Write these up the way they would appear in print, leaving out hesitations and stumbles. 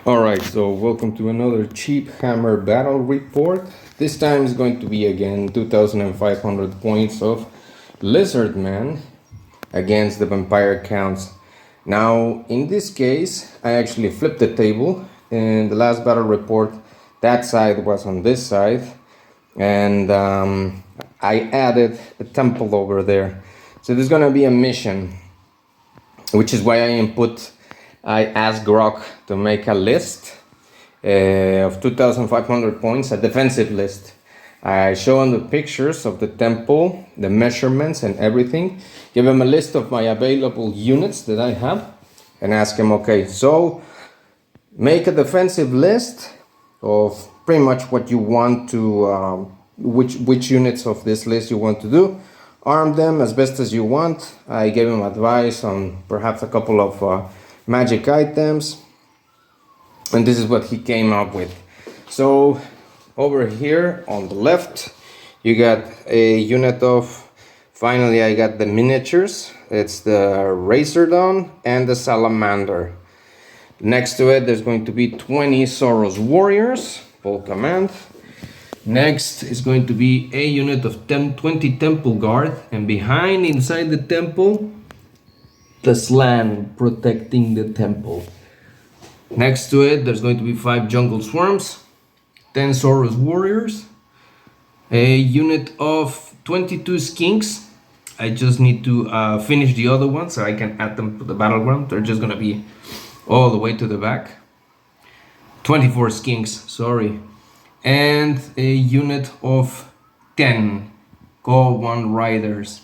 Alright, so welcome to another cheap hammer battle report. This time is going to be again 2,500 points of lizardmen against the vampire counts. Now, in this case, I actually flipped the table. In the last battle report, that side was on this side, and I added a temple over there. So there's gonna be a mission, which is why I asked Grok to make a list of 2,500 points, a defensive list. I show him the pictures of the temple, the measurements and everything, give him a list of my available units that I have, and ask him, okay, so make a defensive list of pretty much what you want to, which units of this list you want to do. Arm them as best as you want. I gave him advice on perhaps a couple of magic items, and this is what he came up with. So over here on the left you got a unit of, finally I got the miniatures. It's the Razordon and the Salamander. Next to it there's going to be 20 Soros warriors, full command. Next is going to be a unit of 20 temple guard, and behind inside the temple the slan protecting the temple. Next to it there's going to be 5 jungle swarms, 10 Soros warriors, a unit of 22 skinks. I just need to finish the other ones so I can add them to the battleground. They're just gonna be all the way to the back. 24 skinks, sorry. And a unit of 10 Call 1 riders.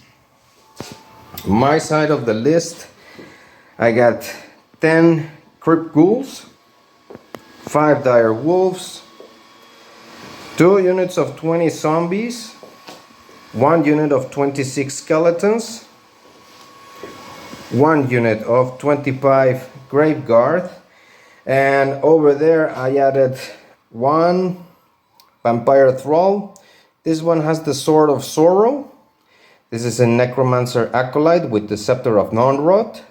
My side of the list, I got 10 crypt ghouls, 5 dire wolves, 2 units of 20 zombies, 1 unit of 26 skeletons, 1 unit of 25 grave guard, and over there I added 1 vampire thrall. This one has the sword of sorrow. This is a necromancer acolyte with the scepter of Neurot.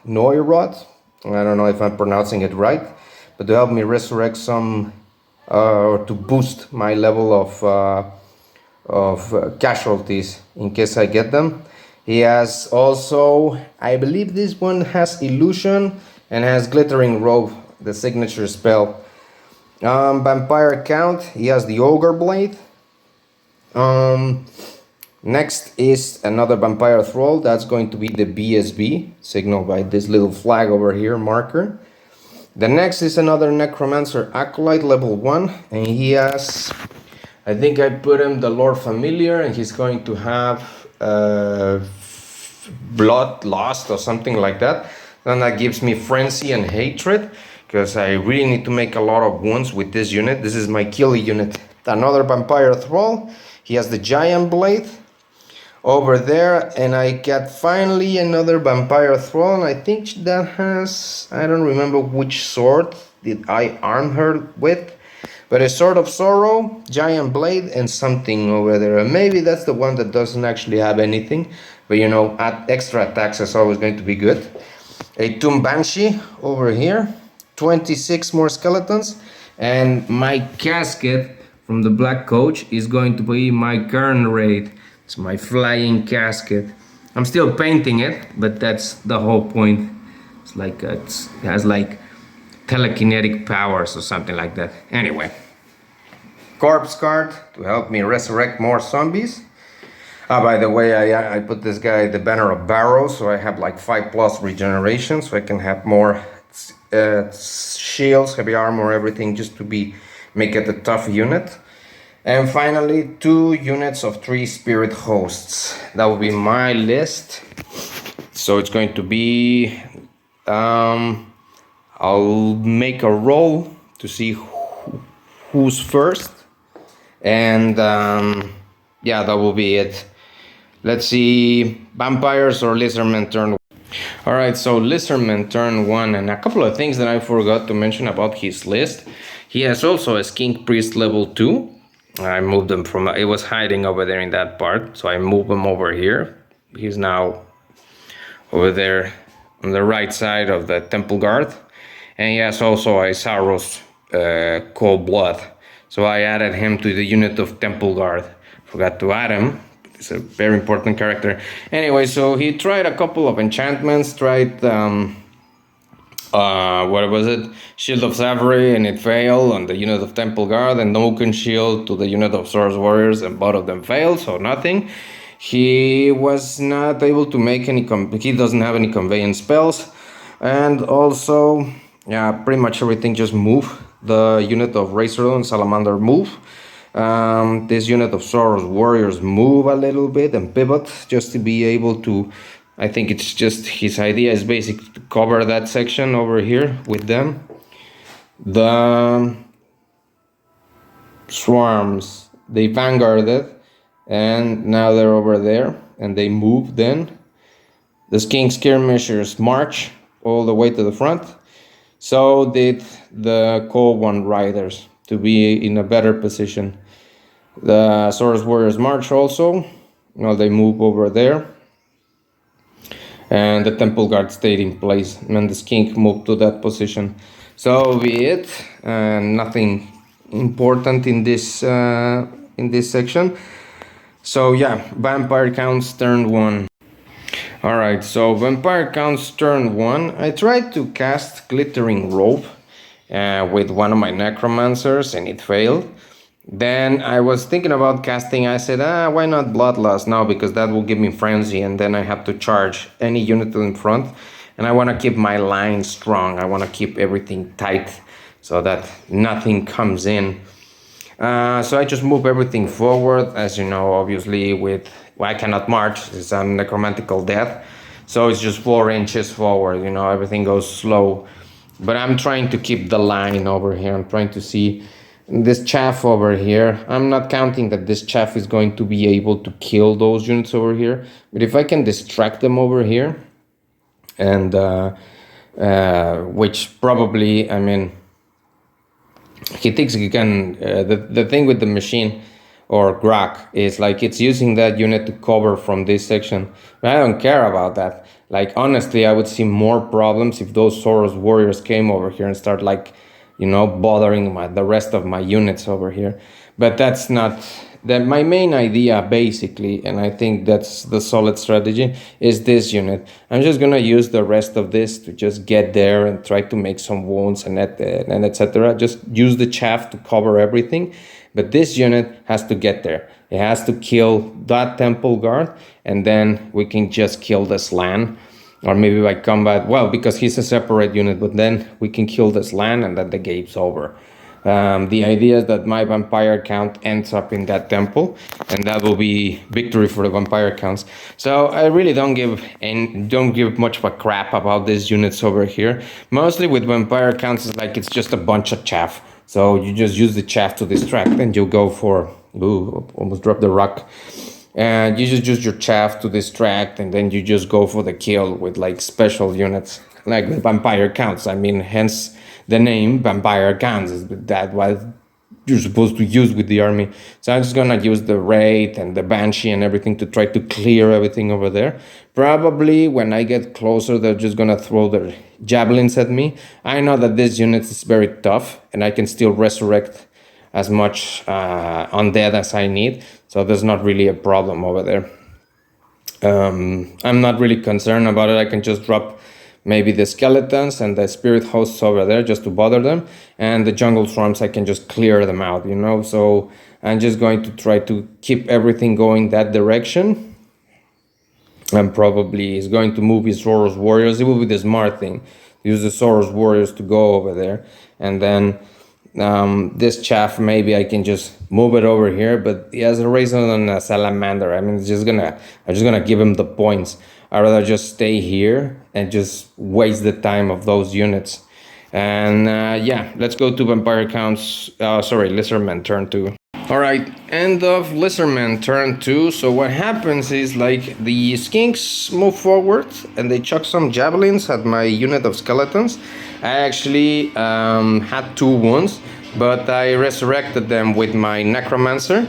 I don't know if I'm pronouncing it right, but to help me resurrect some, or to boost my level of casualties in case I get them. He has also, I believe this one has illusion and has glittering robe, the signature spell. Vampire count, he has the ogre blade. Next is another vampire thrall. That's going to be the BSB, signaled by this little flag over here, marker. The next is another necromancer acolyte, level 1, and he has, I think I put him the Lord Familiar, and he's going to have blood lost or something like that. Then that gives me frenzy and hatred, because I really need to make a lot of wounds with this unit. This is my killy unit. Another vampire thrall. He has the giant blade over there, and I got finally another vampire thrall, and I think that has, I don't remember which sword did I arm her with, but a sword of sorrow, giant blade, and something over there. And maybe that's the one that doesn't actually have anything, but you know, extra attacks is always going to be good. A Tomb Banshee over here, 26 more skeletons, and my casket from the Black Coach is going to be my current raid. It's my flying casket. I'm still painting it, but that's the whole point. It's like it has like telekinetic powers or something like that. Anyway, corpse guard to help me resurrect more zombies. By the way, I put this guy the banner of barrows, so I have like 5+ regeneration, so I can have more shields, heavy armor, everything, just to make it a tough unit. And finally, 2 units of 3 spirit hosts. That will be my list. So it's going to be, I'll make a roll to see who's first. And yeah, that will be it. Let's see, vampires or lizardmen turn 1. Alright, so lizardmen turn 1, and a couple of things that I forgot to mention about his list. He has also a skink priest level 2. I moved him from, it was hiding over there in that part, so I moved him over here. He's now over there on the right side of the temple guard. And he has also a Saros Cold Blood. So I added him to the unit of Temple Guard. Forgot to add him. It's a very important character. Anyway, so he tried a couple of enchantments, tried what was it? Shield of Savory, and it failed on the unit of Temple Guard, and Oaken Shield to the unit of Swords Warriors, and both of them failed, so nothing. He was not able to make any, he doesn't have any conveyance spells, and also, yeah, pretty much everything just moved. The unit of Razor and Salamander move. This unit of Swords Warriors move a little bit and pivot just to be able to, I think it's just his idea is basically to cover that section over here with them. The swarms, they vanguarded and now they're over there and they move then. The Skink Skirmishers march all the way to the front. So did the Cold One Riders to be in a better position. The Swords Warriors march also. Well, they move over there. And the Temple Guard stayed in place, and the Skink moved to that position. So be it. Nothing important in this section. So yeah, Vampire counts turn 1. Alright, so Vampire counts turn 1. I tried to cast Glittering Robe with one of my Necromancers, and it failed. Then I was thinking about casting, I said, why not Bloodlust now, because that will give me Frenzy, and then I have to charge any unit in front. And I want to keep my line strong, I want to keep everything tight, so that nothing comes in. So I just move everything forward, as you know, obviously I cannot march, it's a necromantical death. So it's just 4 inches forward, you know, everything goes slow. But I'm trying to keep the line over here, I'm trying to see this chaff over here. I'm not counting that this chaff is going to be able to kill those units over here, but if I can distract them over here, and which probably, I mean, he thinks he can, the thing with the machine or Grok is like it's using that unit to cover from this section, but I don't care about that. Like honestly, I would see more problems if those Swords Warriors came over here and start like, you know, bothering the rest of my units over here. But that's not my main idea basically, and I think that's the solid strategy, is this unit. I'm just gonna use the rest of this to just get there and try to make some wounds and etc. Just use the chaff to cover everything, but this unit has to get there. It has to kill that Temple Guard, and then we can just kill the Slan. Or maybe by combat, well, because he's a separate unit, but then we can kill this land and then the game's over. The idea is that my vampire count ends up in that temple, and that will be victory for the vampire counts. So I really don't give much of a crap about these units over here. Mostly with vampire counts, it's like it's just a bunch of chaff. So you just use the chaff to distract, and you go for, ooh, almost dropped the rock. And you just use your chaff to distract, and then you just go for the kill with like special units, like the vampire counts. I mean, hence the name vampire counts, is that what you're supposed to use with the army. So I'm just gonna use the Wraith and the Banshee and everything to try to clear everything over there. Probably when I get closer, they're just gonna throw their javelins at me. I know that this unit is very tough, and I can still resurrect as much undead as I need, so there's not really a problem over there. I'm not really concerned about it. I can just drop maybe the skeletons and the spirit hosts over there just to bother them, and the jungle swarms, I can just clear them out, you know. So I'm just going to try to keep everything going that direction, and probably is going to move his Swords Warriors. It will be the smart thing, use the Swords Warriors to go over there, and then this chaff, maybe I can just move it over here, but he has a Razor and a Salamander. I mean, I'm just gonna give him the points. I'd rather just stay here and just waste the time of those units. And yeah, let's go to vampire counts. Sorry, lizardmen turn 2. All right, end of lizardmen turn 2. So what happens is like the skinks move forward and they chuck some javelins at my unit of skeletons. I actually had 2 wounds, but I resurrected them with my necromancer.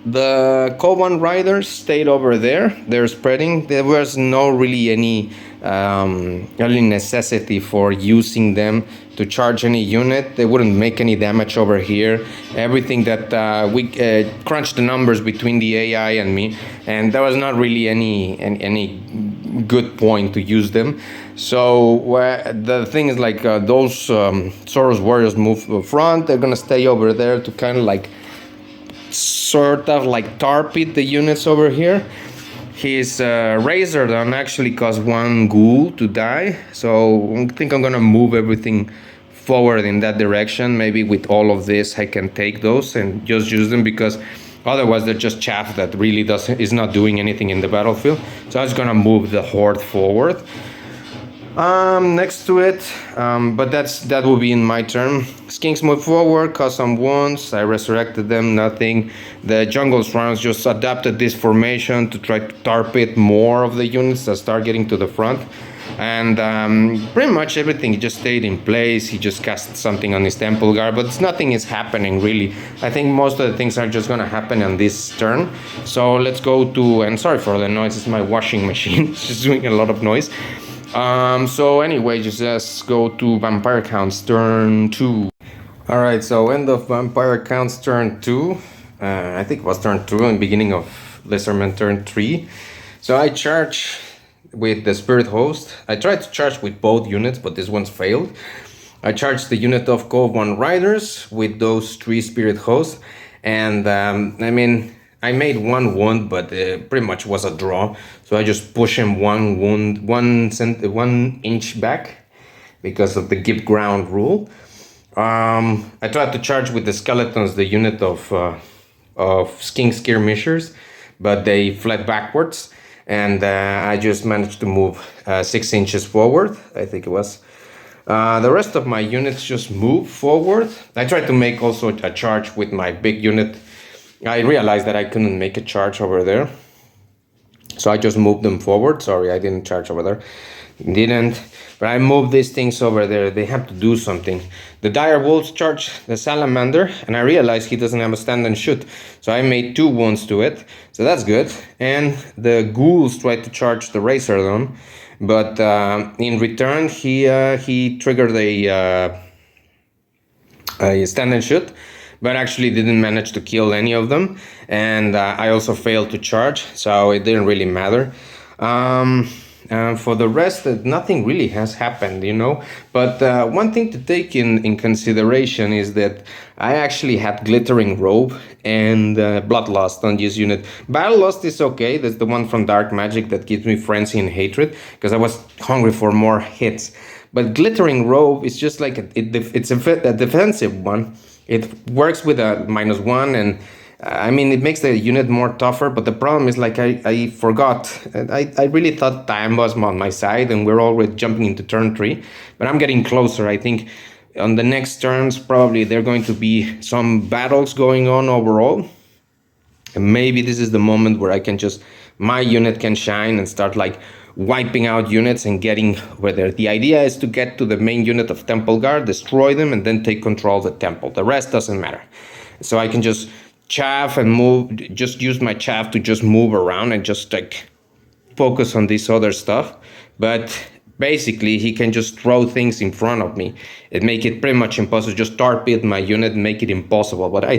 The Koban riders stayed over there. They're spreading. There was no really any early necessity for using them to charge any unit. They wouldn't make any damage over here. Everything that we crunched the numbers between the AI and me, and there was not really any good point to use them. So the thing is, like, those Soros warriors move to the front. They're gonna stay over there to kind of like sort of like torpedo the units over here. His Razordon actually caused one ghoul to die, so I think I'm gonna move everything forward in that direction. Maybe with all of this I can take those and just use them, because otherwise they're just chaff that really is not doing anything in the battlefield. So I was gonna move the horde forward next to it, but that will be in my turn. Skinks moved forward, caused some wounds. I resurrected them, nothing. The jungle swarms just adapted this formation to try to target more of the units that start getting to the front, and pretty much everything just stayed in place. He just cast something on his temple guard, but nothing is happening really. I think most of the things are just gonna happen on this turn. So let's go to, and sorry for the noise, it's my washing machine. It's just doing a lot of noise. So anyway, just go to Vampire Count's turn 2. Alright, so end of Vampire Count's turn 2. I think it was turn 2 and beginning of Lizardman turn 3. So I charge with the Spirit Host. I tried to charge with both units, but this one's failed. I charged the unit of Cove 1 Riders with those 3 Spirit Hosts. And I mean, I made one wound, but it pretty much was a draw. So I just push him one wound, 1 inch back because of the give ground rule. I tried to charge with the skeletons, the unit of Skink Skirmishers, but they fled backwards. And I just managed to move 6 inches forward, I think it was. The rest of my units just move forward. I tried to make also a charge with my big unit. I realized that I couldn't make a charge over there, so I just moved them forward. Sorry, I didn't charge over there. Didn't, but I moved these things over there. They have to do something. The Dire Wolves charged the Salamander, and I realized he doesn't have a stand and shoot, so I made 2 wounds to it, so that's good. And the Ghouls tried to charge the Razordon, but in return he triggered a stand and shoot, but actually didn't manage to kill any of them. And I also failed to charge, so it didn't really matter. For the rest, nothing really has happened, you know. But one thing to take in consideration is that I actually had Glittering Robe and Bloodlust on this unit. Battle Lust is okay. That's the one from Dark Magic that gives me Frenzy and Hatred, because I was hungry for more hits. But Glittering Robe is just like, it's a defensive one. It works with a -1, and I mean, it makes the unit more tougher, but the problem is, like, I forgot. I really thought time was on my side, and we're already jumping into turn 3, but I'm getting closer. I think on the next turns, probably there are going to be some battles going on overall, and maybe this is the moment where I can just, my unit can shine and start, like, wiping out units and getting over there. The idea is to get to the main unit of Temple Guard, destroy them, and then take control of the temple. The rest doesn't matter. So I can just chaff and move, just use my chaff to just move around and just like focus on this other stuff. But basically he can just throw things in front of me and make it pretty much impossible. Just torpedo my unit and make it impossible. But I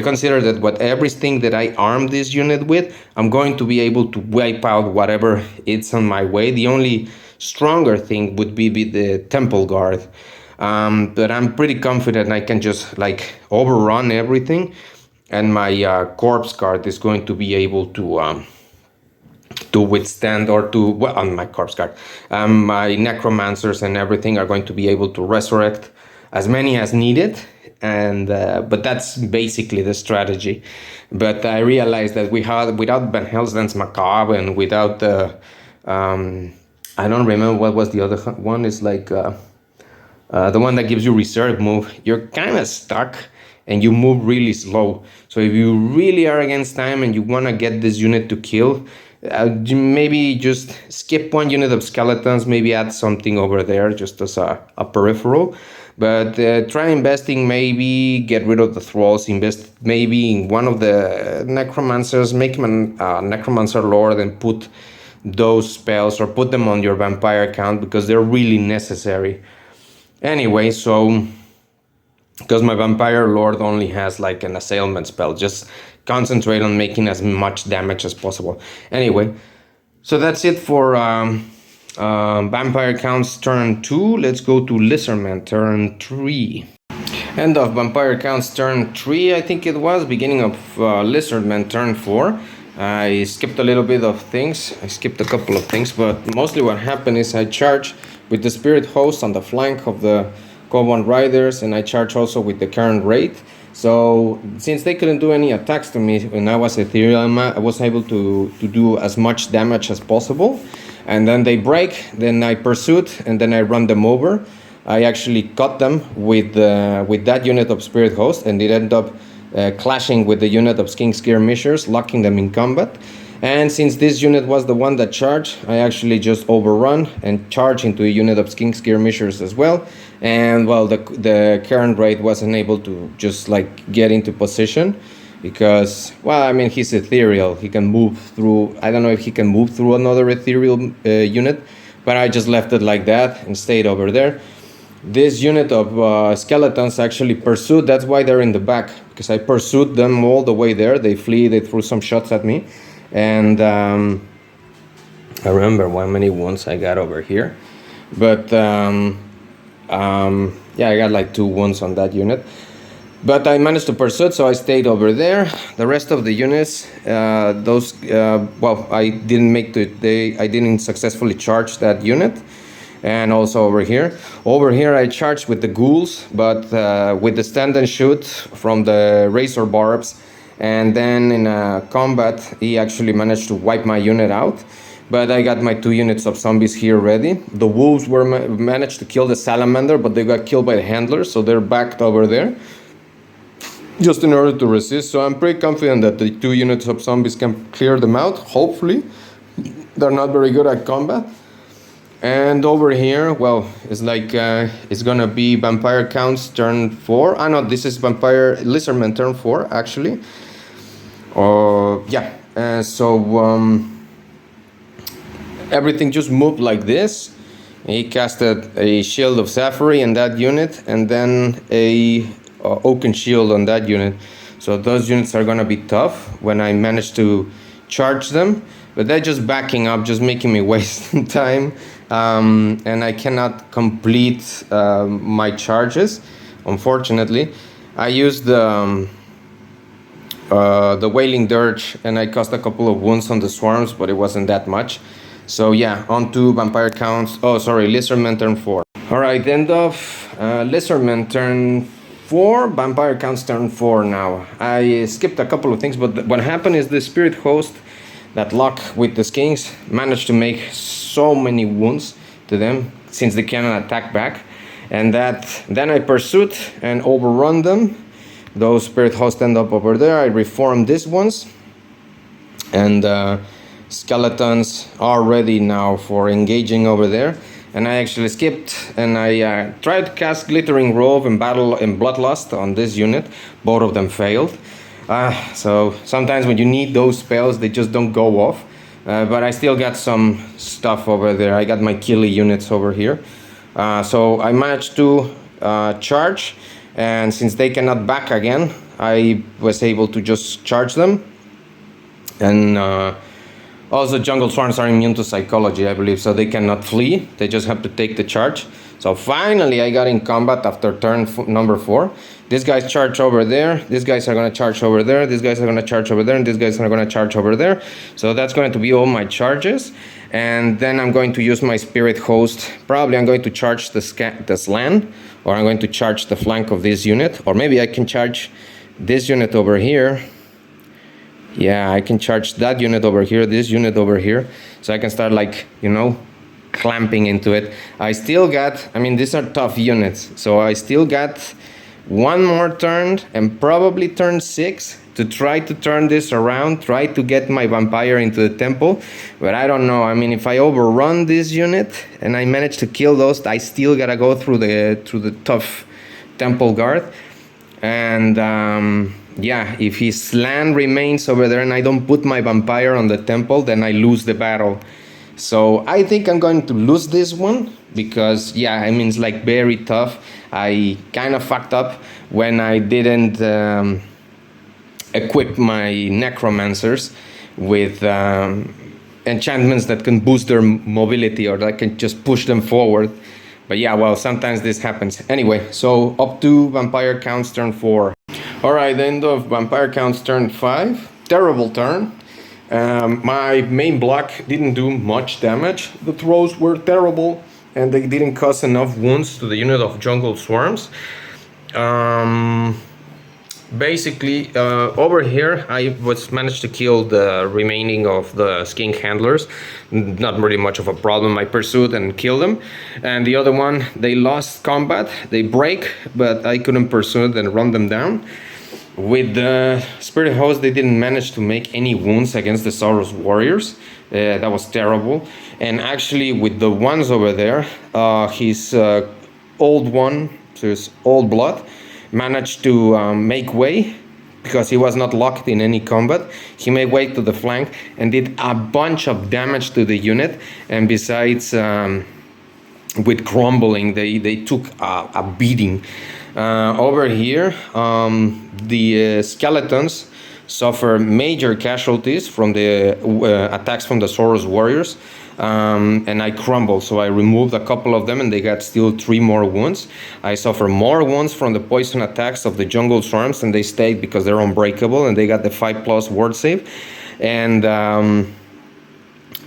consider that with everything that I arm this unit with, I'm going to be able to wipe out whatever it's on my way. The only stronger thing would be the Temple Guard. But I'm pretty confident I can just like overrun everything, and my Corpse Guard is going to be able to withstand, or to, well, on my Corpse Guard, my Necromancers and everything are going to be able to resurrect as many as needed. And but that's basically the strategy. But I realized that without Van Helsden's Macabre and without the I don't remember what was the other one. Is like the one that gives you reserve move. You're kind of stuck and you move really slow. So if you really are against time and you want to get this unit to kill, maybe just skip one unit of skeletons, maybe add something over there just as a peripheral. But try investing, maybe get rid of the thralls, invest maybe in one of the necromancers, make him a necromancer lord and put those spells or put them on your vampire account because they're really necessary. Anyway, so because my vampire lord only has like an assailment spell, just concentrate on making as much damage as possible. Anyway, so that's it for vampire counts turn 2. Let's go to lizardmen turn 3. End of vampire counts turn 3, I think it was. Beginning of lizardmen turn 4. I skipped a little bit of things. I skipped a couple of things, but mostly what happened is I charged with the spirit host on the flank of the Covenant riders, and I charged also with the current raid. So since they couldn't do any attacks to me when I was ethereal, I was able to do as much damage as possible. And then they break, then I pursued, and then I run them over. I actually cut them with that unit of spirit host, and it ended up clashing with the unit of skin skirmishers, locking them in combat. And since this unit was the one that charged, I actually just overrun and charged into a unit of skin skirmishers as well. And well, the current raid wasn't able to just like get into position because, well, I mean, he's ethereal. He can move through, I don't know if he can move through another ethereal unit, but I just left it like that and stayed over there. This unit of skeletons actually pursued, that's why they're in the back, because I pursued them all the way there. They flee, they threw some shots at me. And I remember how many wounds I got over here. But yeah, I got like 2 wounds on that unit. But I managed to pursue it, so I stayed over there. The rest of the units, well, I didn't successfully charge that unit. And also over here. Over here I charged with the ghouls, but with the stand and shoot from the razor barbs. And then in combat, he actually managed to wipe my unit out. But I got my 2 units of zombies here ready. The wolves were managed to kill the salamander, but they got killed by the handlers, so they're backed over there, just in order to resist. So I'm pretty confident that the 2 units of zombies can clear them out, hopefully. They're not very good at combat. And over here, well, it's like, it's gonna be vampire counts turn 4. Ah, no, this is vampire lizardmen turn 4, actually. Yeah, so everything just moved like this. He casted a shield of Sapphire in that unit, and then a oaken shield on that unit. So those units are gonna be tough when I manage to charge them. But they're just backing up, just making me waste time. And I cannot complete my charges, unfortunately. I used the Wailing Dirge, and I caused a couple of wounds on the swarms, but it wasn't that much. So yeah, on to vampire counts. Oh, sorry, lizardmen turn 4. Alright, end of lizardmen turn 4, vampire counts turn 4 now. I skipped a couple of things, but what happened is the spirit host that lock with the skins managed to make so many wounds to them since they cannot attack back, and then I pursued and overrun them. Those spirit hosts end up over there. I reformed these ones, and skeletons are ready now for engaging over there. And I actually skipped, and I tried to cast Glittering Robe and Battle and Bloodlust on this unit. Both of them failed. So sometimes when you need those spells, they just don't go off. But I still got some stuff over there. I got my killy units over here. So I managed to charge, and since they cannot back again, I was able to just charge them. And also jungle swarms are immune to psychology, I believe, so they cannot flee. They just have to take the charge. So finally I got in combat after turn number 4. These guys charge over there, these guys are going to charge over there, these guys are going to charge over there, and these guys are going to charge over there. So that's going to be all my charges. And then I'm going to use my spirit host. Probably I'm going to charge the slan, or I'm going to charge the flank of this unit. Or maybe I can charge this unit over here. Yeah, I can charge that unit over here, this unit over here. So I can start, like, you know, clamping into it. I still got, I mean, these are tough units. So I still got one more turn and probably turn 6 to try to turn this around, try to get my vampire into the temple. But I don't know. I mean, if I overrun this unit and I manage to kill those, I still gotta go through the tough temple guard. And yeah, if his land remains over there and I don't put my vampire on the temple, then I lose the battle. So I think I'm going to lose this one because, yeah, I mean, it's like very tough. I kind of fucked up when I didn't equip my necromancers with enchantments that can boost their mobility or that can just push them forward. But yeah, well, sometimes this happens. Anyway, so up to vampire counts turn 4. Alright, end of vampire counts turn 5. Terrible turn. My main block didn't do much damage. The throws were terrible and they didn't cause enough wounds to the unit of jungle swarms. Basically, over here I managed to kill the remaining of the skink handlers. Not really much of a problem. I pursued and killed them. And the other one, they lost combat. They break, but I couldn't pursue it and run them down. With the Spirit Host, they didn't manage to make any wounds against the Saurus warriors. That was terrible. And actually, with the ones over there, his old one, so his old blood, managed to make way because he was not locked in any combat. He made way to the flank and did a bunch of damage to the unit. And besides, with crumbling, they took a beating. Over here, the skeletons suffer major casualties from the attacks from the Saurus warriors. And I crumbled, so I removed a couple of them and they got still 3 more wounds. I suffer more wounds from the poison attacks of the jungle swarms and they stayed because they're unbreakable and they got the 5+ ward save. And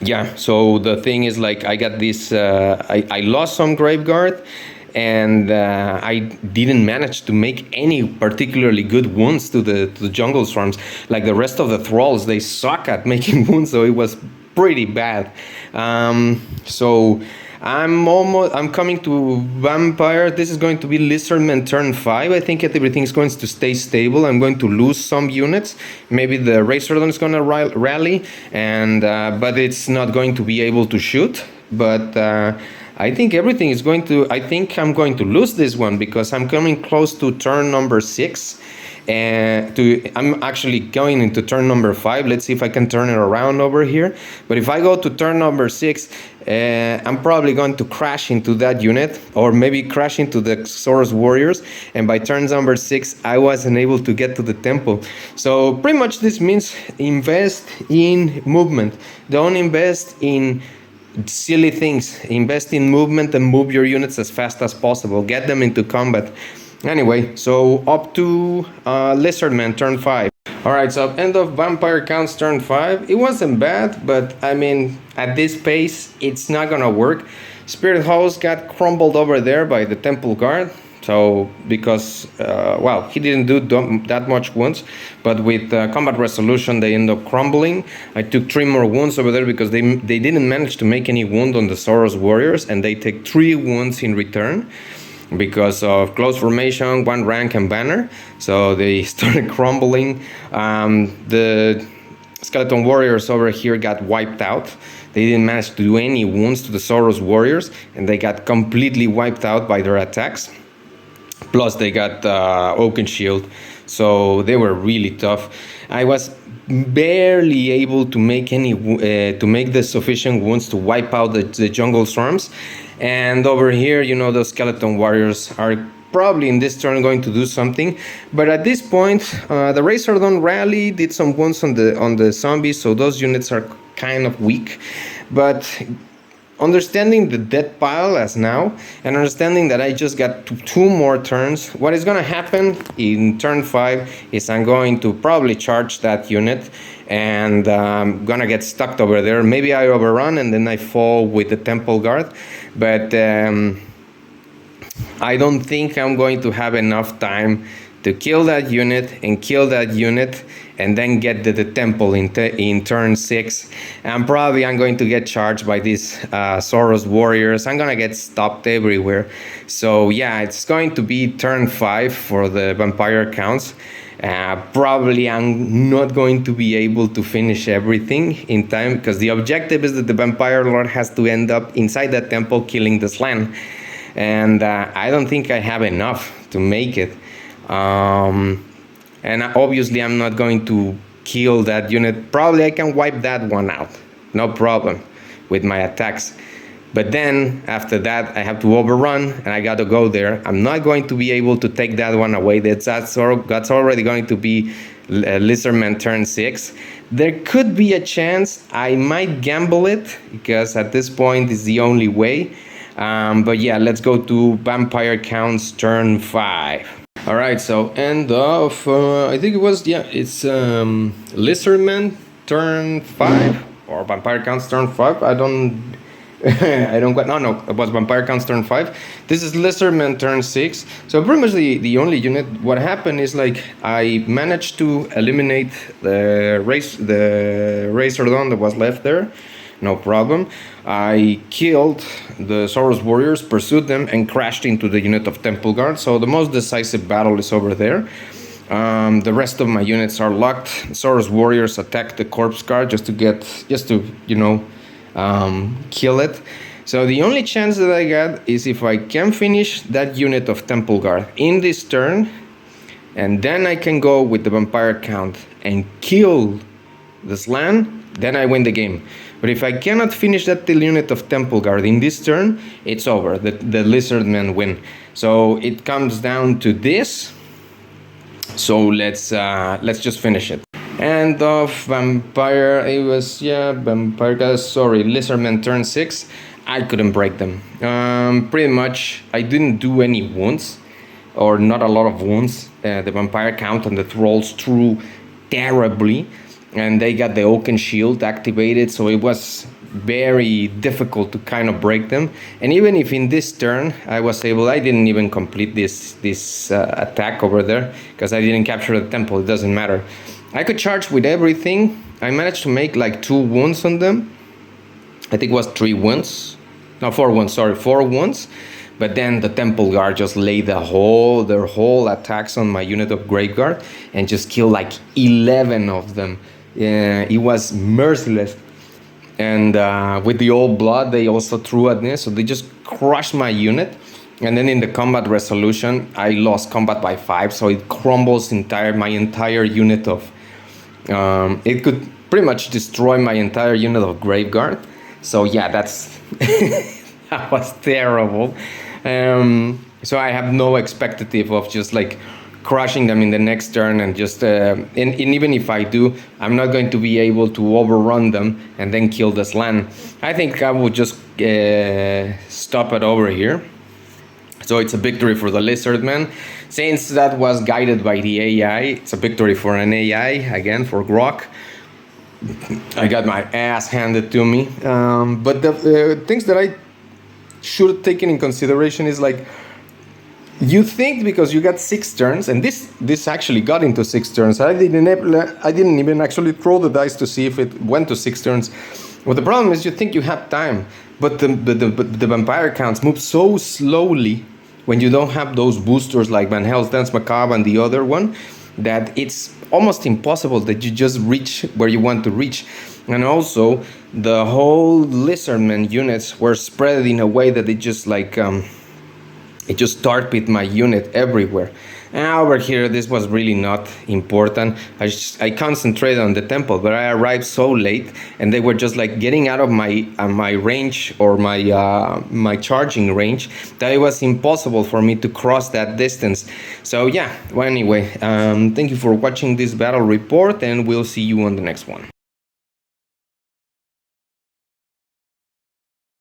yeah, so the thing is, like, I got this, I lost some Graveguard and I didn't manage to make any particularly good wounds to the jungle swarms. Like the rest of the thralls, they suck at making wounds, so it was pretty bad. So I'm coming to vampire. This is going to be lizardmen turn 5. I think everything's going to stay stable. I'm going to lose some units. Maybe the razordon is going to rally, and but it's not going to be able to shoot. But I think everything is going to. I think I'm going to lose this one because I'm coming close to turn number 6. I'm actually going into turn number 5. Let's see if I can turn it around over here. But if I go to turn number 6, I'm probably going to crash into that unit or maybe crash into the Saurus warriors. And by turn number 6, I wasn't able to get to the temple. So pretty much this means invest in movement. Don't invest in silly things. Invest in movement and move your units as fast as possible. Get them into combat. Anyway, so up to lizardmen turn 5. Alright, so end of vampire counts turn 5. It wasn't bad, but I mean, at this pace, it's not gonna work. Spirit Host got crumbled over there by the temple guard. So, because, well, he didn't do that much wounds, but with combat resolution, they end up crumbling. I took 3 more wounds over there because they didn't manage to make any wound on the Saurus warriors, and they take 3 wounds in return because of close formation, 1 rank and banner. So they started crumbling. The skeleton warriors over here got wiped out. They didn't manage to do any wounds to the Saurus warriors, and they got completely wiped out by their attacks. Plus they got Oaken Shield, so they were really tough. I was barely able to make any to make the sufficient wounds to wipe out the jungle swarms. And over here, you know, the skeleton warriors are probably in this turn going to do something. But at this point, the razordon rally did some wounds on the zombies, so those units are kind of weak. But understanding the death pile as now, and understanding that I just got 2 more turns, what is going to happen in turn 5 is I'm going to probably charge that unit, and I'm going to get stuck over there. Maybe I overrun and then I fall with the temple guard, but I don't think I'm going to have enough time to kill that unit and kill that unit, and then get the temple in turn 6. And probably I'm going to get charged by these Soros warriors. I'm gonna get stopped everywhere. So yeah, it's going to be turn 5 for the vampire counts. Probably I'm not going to be able to finish everything in time, because the objective is that the vampire lord has to end up inside that temple killing the Slan. And I don't think I have enough to make it. And obviously I'm not going to kill that unit. Probably I can wipe that one out, no problem, with my attacks. But then after that I have to overrun and I got to go there. I'm not going to be able to take that one away. That's already going to be lizardmen turn 6. There could be a chance I might gamble it, because at this point it's the only way. But yeah, let's go to vampire counts turn 5. All right, so end of I think it was, yeah, it's lizardmen turn 5 or vampire counts turn 5. I don't no, it was vampire counts turn 5. This is lizardmen turn 6. So pretty much the only unit. What happened is, like, I managed to eliminate the razordon that was left there, no problem. I killed the Soros warriors, pursued them, and crashed into the unit of temple guard. So the most decisive battle is over there. The rest of my units are locked. Soros warriors attack the corpse guard just to kill it. So the only chance that I got is if I can finish that unit of temple guard in this turn, and then I can go with the vampire count and kill the Slan, then I win the game. But if I cannot finish that unit of temple guard in this turn, it's over. The lizardmen win. So it comes down to this. So let's just finish it. End of vampire. It was, yeah, vampire guys. Sorry, lizardmen turn 6. I couldn't break them. Pretty much, I didn't do any wounds, or not a lot of wounds. The vampire count and the thralls threw terribly, and they got the Oaken Shield activated, so it was very difficult to kind of break them. And even if in this turn I didn't even complete this attack over there, because I didn't capture the temple. It doesn't matter. I could charge with everything. I managed to make like 2 wounds on them. I think it was 3 wounds. No, 4 wounds, sorry, 4 wounds. But then the temple guard just laid their whole attacks on my unit of grave guard and just killed like 11 of them. It was merciless. And with the old blood they also threw at me, so they just crushed my unit. And then in the combat resolution I lost combat by 5, so it crumbles my entire unit of it could pretty much destroy my entire unit of grave guard. So yeah, that's that was terrible. So I have no expectative of just like crushing them in the next turn, and just and even if I do, I'm not going to be able to overrun them and then kill the Slan. I think I will just stop it over here. So it's a victory for the lizardmen. Since that was guided by the AI, it's a victory for an AI, again, for Grok. I got my ass handed to me. But the things that I should have taken in consideration is, like, you think because you got 6 turns, and this actually got into 6 turns. I didn't even actually throw the dice to see if it went to 6 turns. Well, the problem is you think you have time, but the vampire counts move so slowly when you don't have those boosters like Van Hell's Dance Macabre and the other one, that it's almost impossible that you just reach where you want to reach. And also, the whole lizardmen units were spread in a way that it just like it just torpedoed my unit everywhere. And over here, this was really not important. I concentrated on the temple, but I arrived so late, and they were just like getting out of my range, or my charging range, that it was impossible for me to cross that distance. So yeah, well, anyway, thank you for watching this battle report, and we'll see you on the next one.